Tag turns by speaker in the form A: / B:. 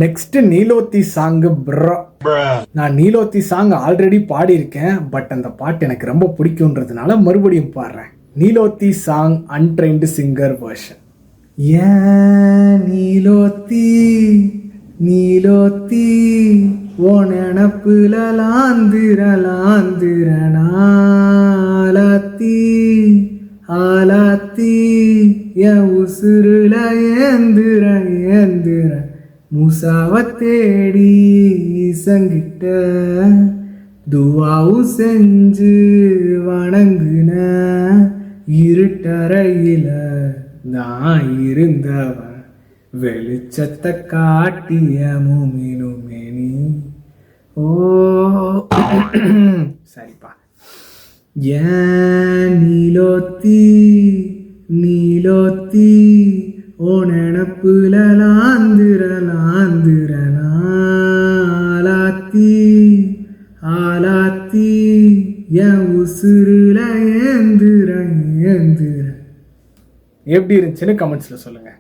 A: Next நீலோத்தி song bro. நான் நீலோத்தி song already பாடியிருக்கேன், but அந்த பாட்டு எனக்கு ரொம்ப பிடிக்கும்ன்றதுனால மறுபடியும் பாடுறேன். நீலோத்தி சாங் அன்ட்ரெயின்டு சிங்கர் வெர்ஷன். ஏன் நீலோத்தி நீலோத்தி ஓ நினப்புல லாந்திரனாலாத்தி ஆலாத்தி என் உசுருல ஏந்திர ஏந்திர முசாவ தேடி ஈசங்கிட்ட துவாவும் செஞ்சு வணங்குன இருட்டறையில நான் இருந்தவன் வெளிச்சத்தை காட்டிய மூமினுமேனி. ஓ சரிப்பா. ஏன் நீலோத்தி நீலோத்தி ஓ நினப்புல லாந்திரனாலாத்தி ஆலாத்தி என் உசுருல ஏந்திர ஏந்திர. எப்படி இருந்துச்சுன்னு கமெண்ட்ஸ்ல சொல்லுங்க.